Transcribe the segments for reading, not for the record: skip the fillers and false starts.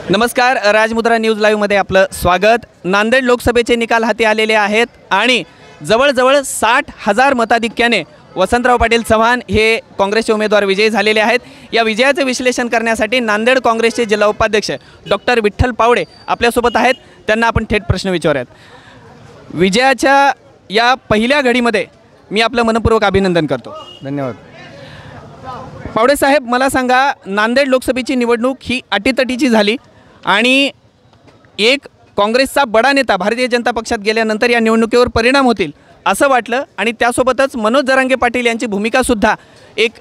नमस्कार, राजमुद्रा न्यूज लाईव्हमध्ये आपलं स्वागत। नांदेड लोकसभेचे निकाल हाती आलेले आहेत आणि जवळजवळ 60,000 मताधिक्याने वसंतराव पाटील चव्हाण हे काँग्रेसचे उमेदवार विजयी झालेले आहेत। या विजयाचे विश्लेषण करण्यासाठी नांदेड काँग्रेसचे जिल्हा उपाध्यक्ष डॉक्टर विठ्ठल पावडे आपल्यासोबत आहेत। त्यांना आपण थेट प्रश्न विचारूयात। विजयाच्या या पहिल्या घडीमध्ये मी आपलं मनपूर्वक अभिनंदन करतो। धन्यवाद। पावडे साहेब, मला सांगा, नांदेड लोकसभेची निवडणूक ही अटीतटीची झाली आणि एक काँग्रेसचा बडा नेता भारतीय जनता पक्षात गेल्यानंतर या निवडणुकीवर परिणाम होतील असं वाटलं आणि त्यासोबतच मनोज जरांगे पाटील यांची भूमिकासुद्धा एक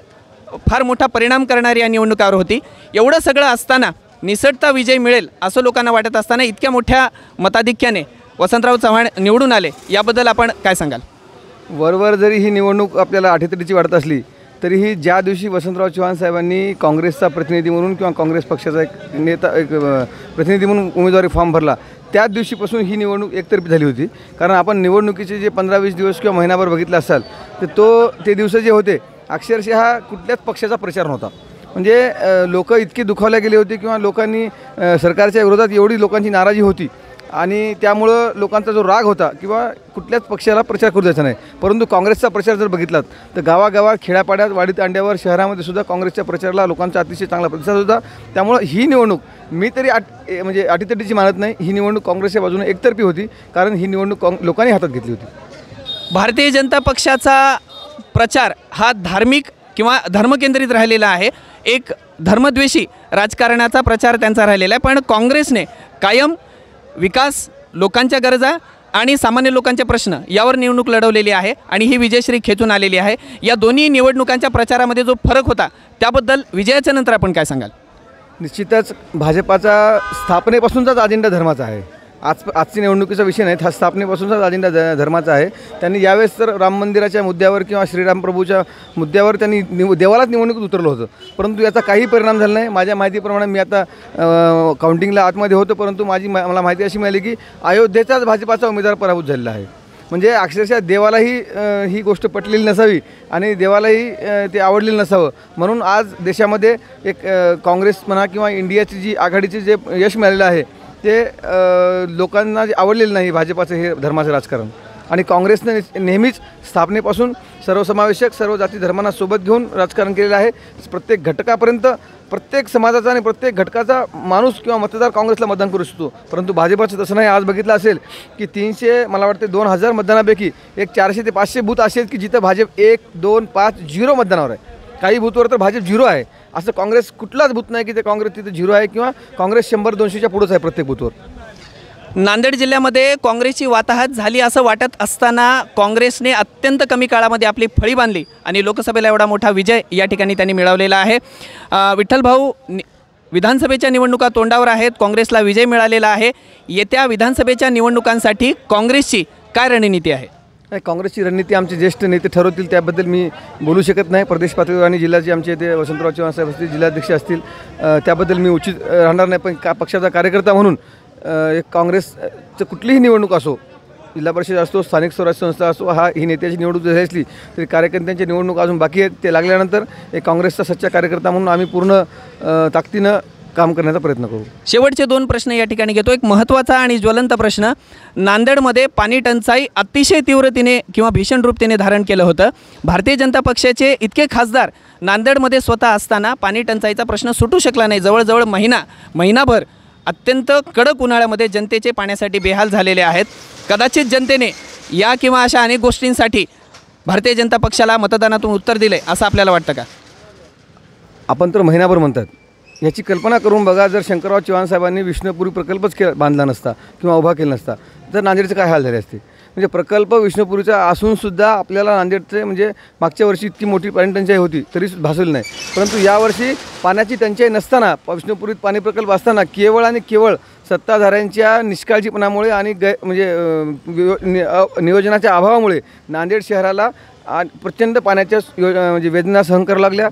फार मोठा परिणाम करणारी या निवडणुकीवर होती। एवढं सगळं असताना निसटता विजय मिळेल असं लोकांना वाटत असताना इतक्या मोठ्या मताधिक्याने वसंतराव चव्हाण निवडून आले, याबद्दल आपण काय सांगाल? वरवर जरी ही निवडणूक आपल्याला अटीतटीची वाटत असली तरीही ज्या दिवशी वसंतराव चव्हाण साहेबांनी काँग्रेसचा प्रतिनिधी म्हणून किंवा काँग्रेस पक्षाचा एक प्रतिनिधी म्हणून उमेदवारी फॉर्म भरला त्याच दिवशीपासून ही निवडणूक एकतर्फी झाली होती। कारण आपण निवडणुकीचे जे 15-20 दिवस किंवा महिनाभर बघितलं असाल तर ते दिवस जे होते अक्षरशः कुठल्याच पक्षाचा प्रचार नव्हता। म्हणजे लोक इतके दुखावले गेले होते किंवा लोकांनी सरकारच्या विरोधात एवढी लोकांची नाराजी होती आणि त्यामुळं लोकांचा जो राग होता किंवा कुठल्याच पक्षाला प्रचार करू द्यायचा नाही। परंतु काँग्रेसचा प्रचार जर बघितलात तर गावागावात, खेड्यापाड्यात, वाडीत अंड्यावर, शहरामध्ये सुद्धा काँग्रेसच्या प्रचाराला लोकांचा अतिशय चांगला प्रतिसाद होता। त्यामुळं ही निवडणूक मी तरी म्हणजे अटीतटीची मानत नाही। ही निवडणूक काँग्रेसच्या बाजूने एकतर्फी होती, कारण ही निवडणूक लोकांनी हातात घेतली होती। भारतीय जनता पक्षाचा प्रचार हा धार्मिक किंवा धर्मकेंद्रित राहिलेला आहे, एक धर्मद्वेषी राजकारणाचा प्रचार त्यांचा राहिलेला आहे। पण काँग्रेसने कायम विकास, लोकांच्या गरजा आणि सामान्य लोकांचे प्रश्न यावर निवडणूक लढवलेली आहे आणि ही विजयश्री खेचून आलेली आहे। या दोन्ही निवडणुकांच्या प्रचारामध्ये जो फरक होता त्याबद्दल विजयाच्या नंतर आपण काय सांगाल? निश्चितच भाजपाचा स्थापनेपासूनचाच अजेंडा धर्माचा आहे। आजची निवडणुकीचा विषय नाही, हा स्थापनेपासूनचाच अजेंडा धर्माचा आहे। त्यांनी यावेळेस तर राम मंदिराच्या मुद्द्यावर किंवा श्रीराम प्रभूच्या मुद्द्यावर त्यांनी देवालाच निवडणुकीत उतरलं होतं, परंतु याचा काही परिणाम झाला नाही। माझ्या माहितीप्रमाणे मी आता काउंटिंगला आतमध्ये होतो, परंतु मला माहिती अशी मिळाली की अयोध्येचाच भाजपाचा उमेदवार पराभूत झालेला आहे। म्हणजे अक्षरशः देवालाही ही गोष्ट पटलेली नसावी आणि देवालाही ते आवडलेलं नसावं, म्हणून आज देशामध्ये एक काँग्रेस म्हणा किंवा इंडियाची जी आघाडीचे जे यश मिळालेलं आहे ते लोकांना जे आवडलेलं नाही भाजपाचं हे धर्माचं राजकारण। आणि काँग्रेसने नेहमीच स्थापनेपासून सर्वसमावेशक, सर्व जाती धर्मांना सोबत घेऊन राजकारण केलेलं आहे। प्रत्येक घटकापर्यंत, प्रत्येक समाजाचा आणि प्रत्येक घटकाचा माणूस किंवा मतदार काँग्रेसला मतदान करू शकतो, परंतु भाजपाचं तसं नाही। आज बघितलं असेल की 300 मला वाटते 2000 मतदानापैकी एक 400 ते 500 बूथ असे आहेत की जिथं भाजप 1, 2, 5, 0 मतदानावर आहे। काही बूथवर तर भाजप 0 आहे। असं काँग्रेस कुठलाच बूथ नाही की ते काँग्रेस तिथे 0 आहे किंवा काँग्रेस 100-200च्या पुढंच आहे प्रत्येक बूथवर। नांदेड जिल्ह्यामध्ये काँग्रेसची वाताहत झाली असं वाटत असताना काँग्रेसने अत्यंत कमी काळामध्ये आपली फळी बांधली आणि लोकसभेला एवढा मोठा विजय या ठिकाणी त्यांनी मिळवलेला आहे। विठ्ठल भाऊ, विधानसभेच्या निवडणुका तोंडावर आहेत, काँग्रेसला विजय मिळालेला आहे। येत्या विधानसभेच्या निवडणुकांसाठी काँग्रेसची काय रणनीती आहे? काँग्रेसची रणनीती आमचे ज्येष्ठ नेते ठरवतील, त्याबद्दल मी बोलू शकत नाही। प्रदेश पातळीवर आणि जिल्ह्याचे आमचे इथे वसंतराव चव्हाण साहेब असतील, जिल्हाध्यक्ष असतील, त्याबद्दल मी उचित राहणार नाही। पण पक्षाचा कार्यकर्ता म्हणून एक काँग्रेसचं कुठलीही निवडणूक असो, जिल्हा परिषद असतो, स्थानिक स्वराज्य संस्था असो, ही नेत्याची निवडणूक जरी असली तरी कार्यकर्त्यांची निवडणूक अजून बाकी आहेत। ते लागल्यानंतर एक काँग्रेसचा सच्चा कार्यकर्ता म्हणून आम्ही पूर्ण ताकदीनं काम करण्याचा प्रयत्न करू। शेवटचे 2 प्रश्न या ठिकाणी घेतो। एक महत्त्वाचा आणि ज्वलंत प्रश्न, नांदेडमध्ये पाणी टंचाई अतिशय तीव्रतेने किंवा भीषण रूपतेने धारण केलं होतं। भारतीय जनता पक्षाचे इतके खासदार नांदेडमध्ये स्वतः असताना पाणी टंचाईचा प्रश्न सुटू शकला नाही। जवळजवळ महिनाभर अत्यंत कडक उन्हाळ्यामध्ये जनतेचे पाण्यासाठी बेहाल झालेले आहेत। कदाचित जनतेने या किंवा अशा अनेक गोष्टींसाठी भारतीय जनता पक्षाला मतदानातून उत्तर दिले असं आपल्याला वाटतं का? आपण तर महिनाभर म्हणतात, याची कल्पना करून बघा, जर शंकरराव चव्हाण साहेबांनी विष्णुपुरी प्रकल्पच बांधला नसता किंवा उभा केला नसता तर नांदेडचे काय हाल झाले असते। म्हणजे प्रकल्प विष्णुपुरीचा असूनसुद्धा आपल्याला नांदेडचे म्हणजे मागच्या वर्षी इतकी मोठी पाणी टंचाई होती तरी भासली नाही, परंतु यावर्षी पाण्याची टंचाई नसताना, विष्णुपुरीत पाणी प्रकल्प असताना केवळ आणि केवळ सत्ताधाऱ्यांच्या निष्काळजीपणामुळे आणि नियोजनाच्या अभावामुळे नांदेड शहराला प्रचंड पाण्याच्या म्हणजे वेदना सहन कराव्या लागल्या।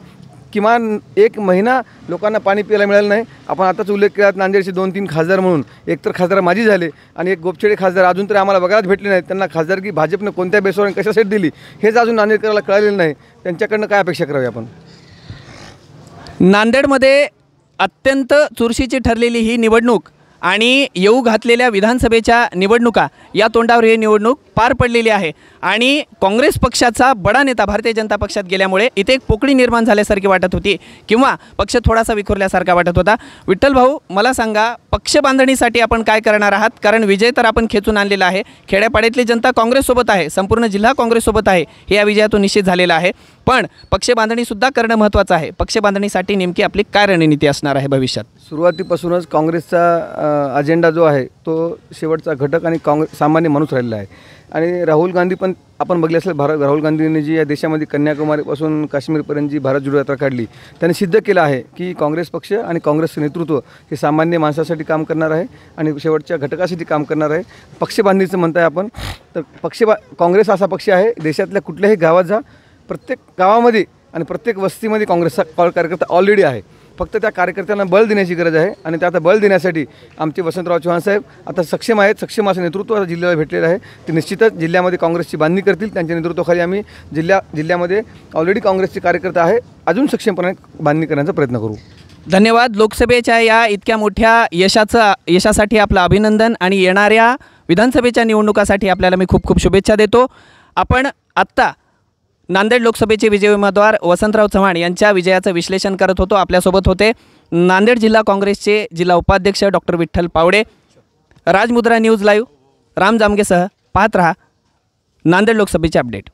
किमान 1 महिना लोकांना पाणी प्यायला मिळालं नाही। आपण आताच उल्लेख केला नांदेडचे 2-3 खासदार म्हणून, एक तर खासदार माझी झाले आणि एक गोपछेडे खासदार अजून तरी आम्हाला बघायलाच भेटले नाहीत। त्यांना खासदारकी भाजपनं कोणत्या बेसवर आणि कशासाठी दिली हेच अजून नांदेडकराला कळलेलं नाही। त्यांच्याकडनं काय अपेक्षा करावी आपण? नांदेडमध्ये अत्यंत चुरशीची ठरलेली ही निवडणूक आणि येऊ घातलेल्या विधानसभेच्या निवडणुका या तोंडावर ही निवडणूक पार पडलेली आहे आणि काँग्रेस पक्षाचा बडा नेता भारतीय जनता पक्षात गेल्यामुळे इथे एक पोकळी निर्माण झाल्यासारखी वाटत होती किंवा पक्ष थोडासा विखुरल्यासारखा वाटत होता. विठ्ठल भाऊ, मला सांगा, पक्ष बांधणीसाठी आपण काय करणार आहात? कारण विजय तर आपण खेचून आणलेला आहे. खेड्यापाड्यातली जनता काँग्रेससोबत आहे, संपूर्ण जिल्हा काँग्रेससोबत आहे, हे या विजयातून निश्चित झालेलं आहे. पण पक्ष बांधणीसुद्धा करणं महत्त्वाचं आहे. पक्ष बांधणीसाठी नेमकी आपली काय रणनीती असणार आहे भविष्यात? सुरुवातीपासूनच काँग्रेसचा अजेंडा जो आहे तो शेवटचा घटक आणि सामान्य माणूस राहिलेला आहे. आणि राहुल गांधी पण आपण बघले असेल, राहुल गांधींनी जी या देशामध्ये कन्याकुमारीपासून काश्मीरपर्यंत जी भारत जोडो यात्रा काढली, त्यांनी सिद्ध केलं आहे की काँग्रेस पक्ष आणि काँग्रेसचं नेतृत्व हे सामान्य माणसासाठी काम करणार आहे आणि शेवटच्या घटकासाठी काम करणार आहे. पक्षबांधणीचं म्हणताय आपण, तर काँग्रेस असा पक्ष आहे, देशातल्या कुठल्याही गावात जा, प्रत्येक गावामध्ये आणि प्रत्येक वस्तीमध्ये काँग्रेसचा कार्यकर्ता ऑलरेडी आहे. फक्त त्या कार्यकर्त्यांना बळ देण्याची गरज आहे आणि त्या आता बळ देण्यासाठी आमचे वसंतराव चव्हाण साहेब आता सक्षम आहेत. सक्षम असं नेतृत्व आता जिल्ह्याला भेटलेलं आहे. ते निश्चितच जिल्ह्यामध्ये काँग्रेसची बांधणी करतील. त्यांच्या नेतृत्वाखाली आम्ही जिल्ह्यामध्ये ऑलरेडी काँग्रेसचे कार्यकर्ते आहे, अजून सक्षमपणे बांधणी करण्याचा प्रयत्न करू. धन्यवाद. लोकसभेच्या या इतक्या मोठ्या यशासाठी आपलं अभिनंदन आणि येणाऱ्या विधानसभेच्या निवडणुकासाठी आपल्याला मी खूप खूप शुभेच्छा देतो. आपण आत्ता नांदेड लोकसभेचे विजयी उमेदवार वसंतराव चव्हाण यांच्या विजयाचं विश्लेषण करत होतो. आपल्यासोबत होते नांदेड जिल्हा काँग्रेसचे जिल्हा उपाध्यक्ष doctor Vitthal Pawde. Rajmudra news live Ram जामगेसह पाहत रहा नांदेड लोकसभेचे अपडेट.